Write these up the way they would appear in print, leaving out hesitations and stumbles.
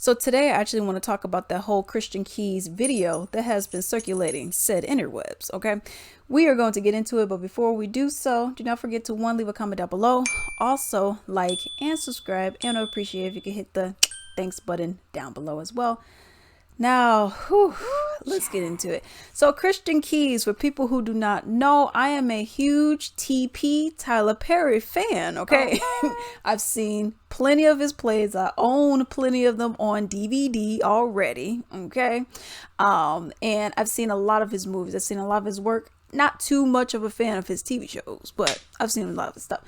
So today I actually want to talk about that whole Christian Keys video that has been circulating said interwebs. Okay, we are going to get into it, but before we do so, do not forget to leave a comment down below. Also, like and subscribe, and I appreciate if you can hit the thanks button down below as well. Now, let's get into it. So Christian Keys, for people who do not know, I am a huge TP Tyler Perry fan. Okay. I've seen plenty of his plays. I own plenty of them on DVD already. Okay. And I've seen a lot of his movies. I've seen a lot of his work. Not too much of a fan of his TV shows, but I've seen a lot of his stuff.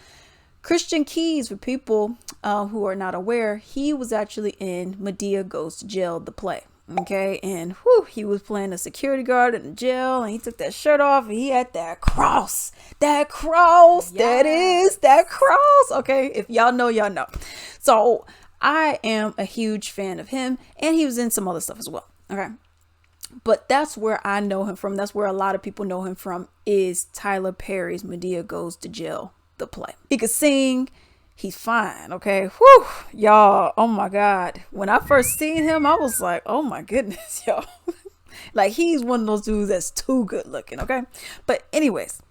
Christian Keys, for people who are not aware, he was actually in Madea Goes to Jail, the play. Okay, and he was playing a security guard in the jail, and he took that shirt off, and he had that cross, that cross. Okay, if y'all know, y'all know. So I am a huge fan of him, and he was in some other stuff as well. Okay, but that's where I know him from. That's where a lot of people know him from, is Tyler Perry's Madea Goes to Jail, the play. He could sing. He's fine. Okay. Y'all. Oh my God. When I first seen him, I was like, oh my goodness, y'all. Like, he's one of those dudes that's too good looking. Okay. But anyways,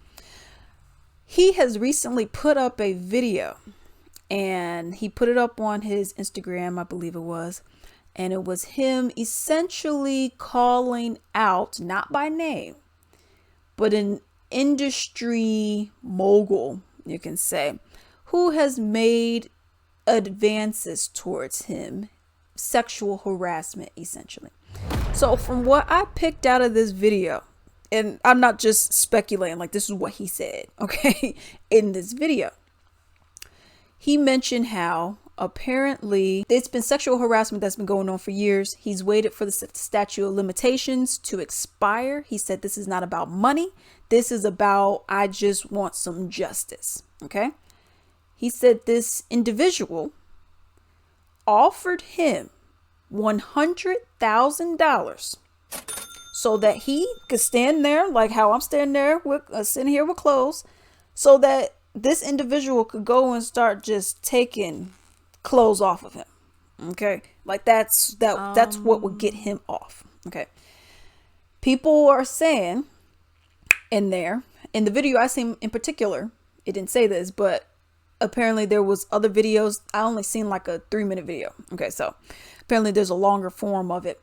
he has recently put up a video, and he put it up on his Instagram, I believe it was. And it was him essentially calling out, not by name, but an industry mogul, you can say, who has made advances towards him, sexual harassment, essentially. So from what I picked out of this video, and I'm not just speculating, like, this is what he said, okay, in this video, he mentioned how apparently it's been sexual harassment that's been going on for years. He's waited for the statute of limitations to expire. He said, this is not about money. This is about, I just want some justice. Okay. He said this individual offered him $100,000 so that he could stand there, like how I'm standing there with sitting here with clothes, so that this individual could go and start just taking clothes off of him. Okay, like that's what would get him off. Okay, people are saying in the video I seen in particular, it didn't say this, but apparently there was other videos. I only seen like a 3-minute video. Okay, so apparently there's a longer form of it.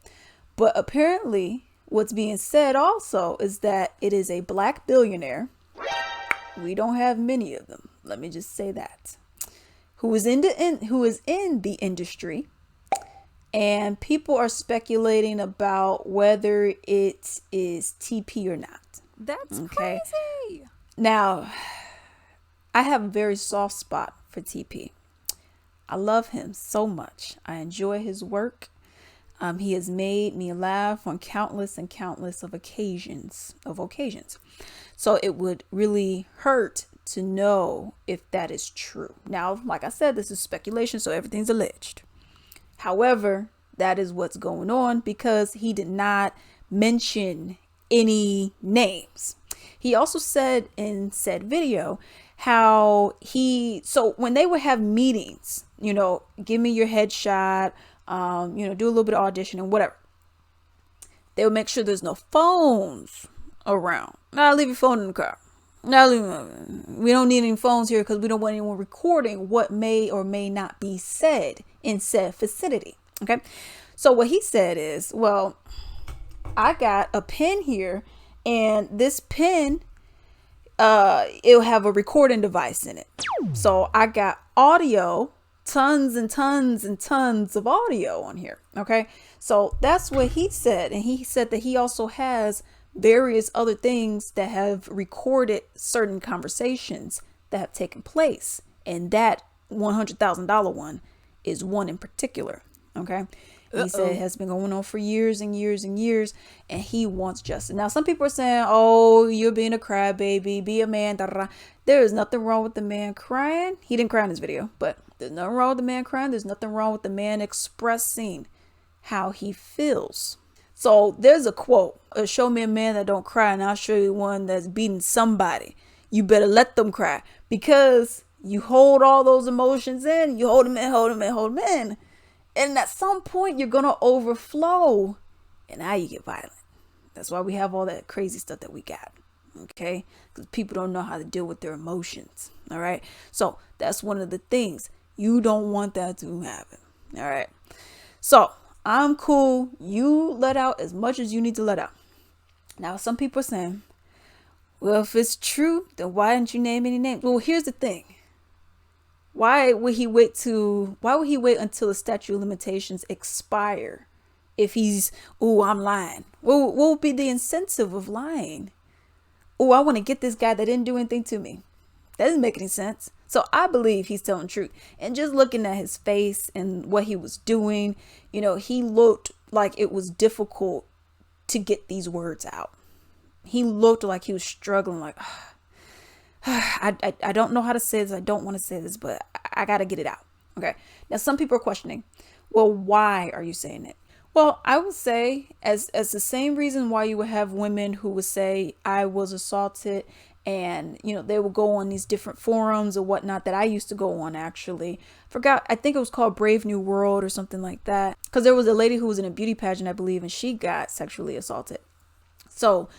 But apparently what's being said also is that it is a black billionaire. We don't have many of them. Let me just say that. Who is in the industry, and people are speculating about whether it is TP or not. That's okay. Crazy. Now, I have a very soft spot for TP. I love him so much. I enjoy his work. He has made me laugh on countless and countless of occasions. So it would really hurt to know if that is true. Now, like I said, this is speculation, so everything's alleged. However, that is what's going on, because he did not mention any names. He also said in said video how so when they would have meetings, give me your headshot, do a little bit of audition and whatever, they would make sure there's no phones around. Now, leave your phone in the car. Now, we don't need any phones here because we don't want anyone recording what may or may not be said in said vicinity. Okay. So what he said is, well, I got a pen here, and this pen, it'll have a recording device in it. So I got audio, tons and tons and tons of audio on here. Okay. So that's what he said. And he said that he also has various other things that have recorded certain conversations that have taken place. And that $100,000 one is one in particular. Okay. He said it has been going on for years and years and years, and he wants justice. Now, some people are saying, oh, you're being a crybaby, be a man. Da, da, da. There is nothing wrong with the man crying. He didn't cry in this video, but there's nothing wrong with the man crying. There's nothing wrong with the man expressing how he feels. So there's a quote, show me a man that don't cry, and I'll show you one that's beating somebody. You better let them cry, because you hold all those emotions in, you hold them in, And at some point, you're going to overflow. And now you get violent. That's why we have all that crazy stuff that we got. Okay? Because people don't know how to deal with their emotions. All right? So that's one of the things. You don't want that to happen. All right? So I'm cool. You let out as much as you need to let out. Now, some people are saying, well, if it's true, then why didn't you name any names? Well, here's the thing. Why would he wait until the statute of limitations expire if he's, I'm lying? What would be the incentive of lying? I want to get this guy that didn't do anything to me. That doesn't make any sense. So I believe he's telling the truth. And just looking at his face and what he was doing, he looked like it was difficult to get these words out. He looked like he was struggling, like, I don't know how to say this. I don't want to say this, but I got to get it out. Okay. Now, some people are questioning, well, why are you saying it? Well, I would say as the same reason why you would have women who would say I was assaulted, and, they will go on these different forums or whatnot that I used to go on, actually. I think it was called Brave New World or something like that. Because there was a lady who was in a beauty pageant, I believe, and she got sexually assaulted. So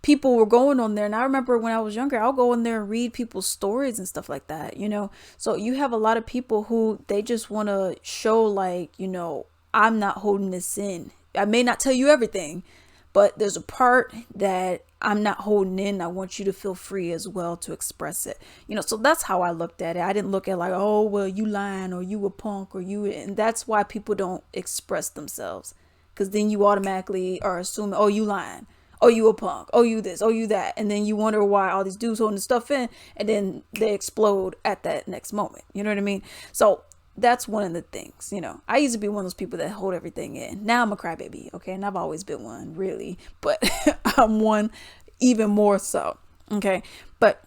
people were going on there. And I remember when I was younger, I'll go in there and read people's stories and stuff like that, So you have a lot of people who they just want to show like, I'm not holding this in. I may not tell you everything, but there's a part that I'm not holding in. I want you to feel free as well to express it. So that's how I looked at it. I didn't look at like, oh, well, you lying or you a punk or you. And that's why people don't express themselves. Because then you automatically are assuming, oh, you lying. Oh, you a punk. Oh, you this. Oh, you that. And then you wonder why all these dudes holding the stuff in. And then they explode at that next moment. You know what I mean? So that's one of the things, I used to be one of those people that hold everything in. Now I'm a crybaby, okay? And I've always been one, really. But I'm one even more so, okay? But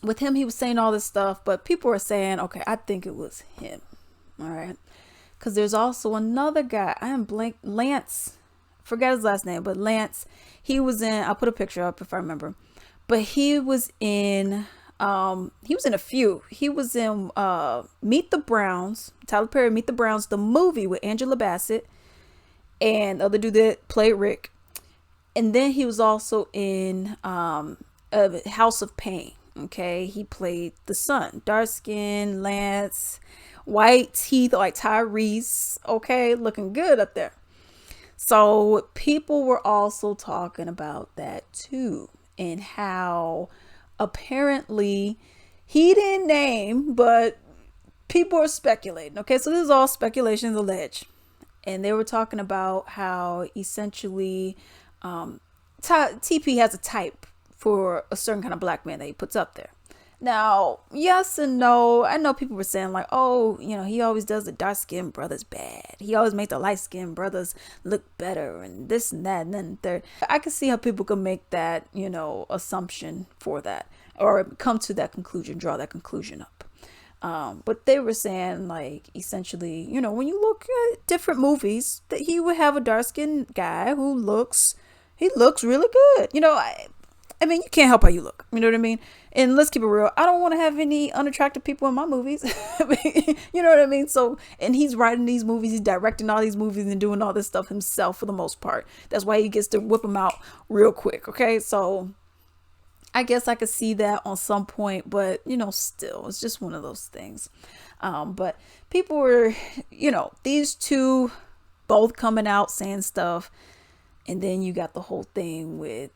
with him, he was saying all this stuff. But people are saying, okay, I think it was him, all right? Because there's also another guy. I am blank. Lance. Forget his last name. But Lance, he was in, I'll put a picture up if I remember. But he was in a few. He was in Meet the Browns, Tyler Perry, Meet the Browns, the movie with Angela Bassett and the other dude that played Rick. And then he was also in House of Pain. Okay, he played the son, dark skin, Lance, white teeth like Tyrese. Okay, looking good up there. So people were also talking about that too, and how apparently he didn't name, but people are speculating. Okay, so this is all speculations, alleged. And they were talking about how essentially TP has a type for a certain kind of black man that he puts up there. Now, yes and no. I know people were saying like, oh, he always does the dark skinned brothers bad. He always makes the light skinned brothers look better and this and that and then third. I can see how people can make that, assumption for that or come to that conclusion, draw that conclusion up. But they were saying like, essentially, when you look at different movies, that he would have a dark skinned guy who looks really good. I mean, you can't help how you look. You know what I mean? And let's keep it real. I don't want to have any unattractive people in my movies. You know what I mean? So, and he's writing these movies, he's directing all these movies and doing all this stuff himself for the most part. That's why he gets to whip them out real quick. Okay. So I guess I could see that on some point, but still, it's just one of those things. But people were, these two both coming out saying stuff. And then you got the whole thing with,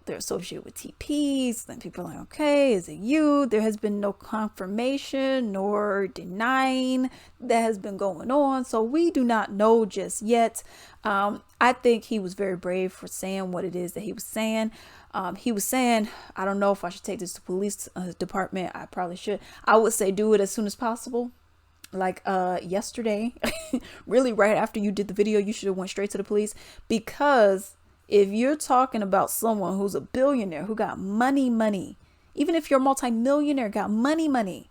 they're associated with TPs. Then people are like, okay, is it you? There has been no confirmation nor denying that has been going on. So we do not know just yet. I think he was very brave for saying what it is that he was saying. He was saying, I don't know if I should take this to police department. I probably should. I would say do it as soon as possible. Like yesterday, really right after you did the video, you should have went straight to the police, because if you're talking about someone who's a billionaire, who got money, even if you're a multimillionaire, got money,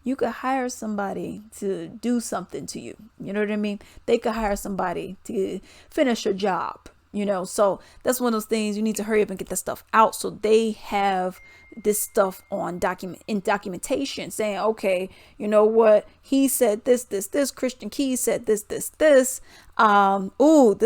you could hire somebody to do something to you. You know what I mean? They could hire somebody to finish a job. So that's one of those things you need to hurry up and get that stuff out, so they have this stuff on documentation saying, okay, you know what, he said this, Christian Key said this, this this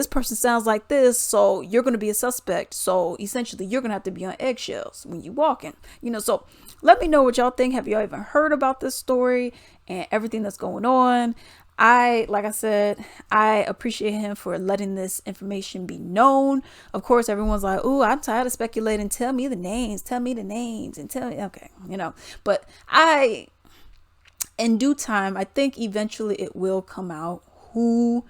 person sounds like this, so you're going to be a suspect, so essentially you're going to have to be on eggshells when you walking. So let me know what y'all think. Have y'all even heard about this story and everything that's going on? Like I said, I appreciate him for letting this information be known. Of course, everyone's like, "Ooh, I'm tired of speculating. Tell me the names, and tell me." Okay, but in due time, I think eventually it will come out who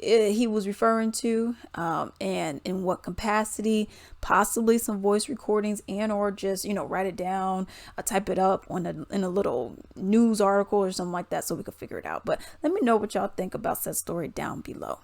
he was referring to, and in what capacity, possibly some voice recordings, and or just write it down, type it up in a little news article or something like that, so we could figure it out. But let me know what y'all think about that story down below.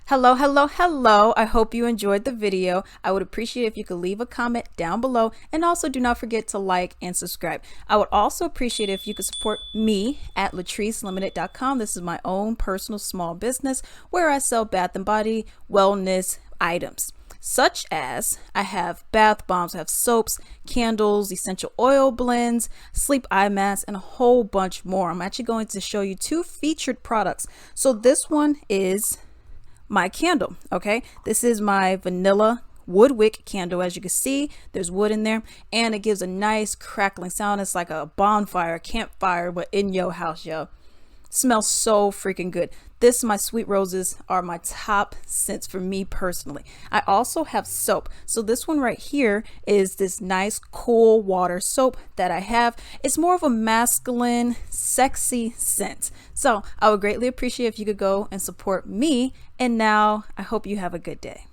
Hello. I hope you enjoyed the video. I would appreciate if you could leave a comment down below, and also do not forget to like and subscribe. I would also appreciate if you could support me at latricelimited.com. This is my own personal small business where I sell bath and body wellness items, such as I have bath bombs, I have soaps, candles, essential oil blends, sleep eye masks, and a whole bunch more. I'm actually going to show you 2 featured products. So this one is my candle. Okay, this is my vanilla wood wick candle. As you can see, there's wood in there, and it gives a nice crackling sound. It's like a bonfire, campfire, but in your house, yo. Smells so freaking good. This, my sweet roses, are my top scents for me personally. I also have soap. So this one right here is this nice cool water soap that I have. It's more of a masculine, sexy scent. So I would greatly appreciate if you could go and support me. And now I hope you have a good day.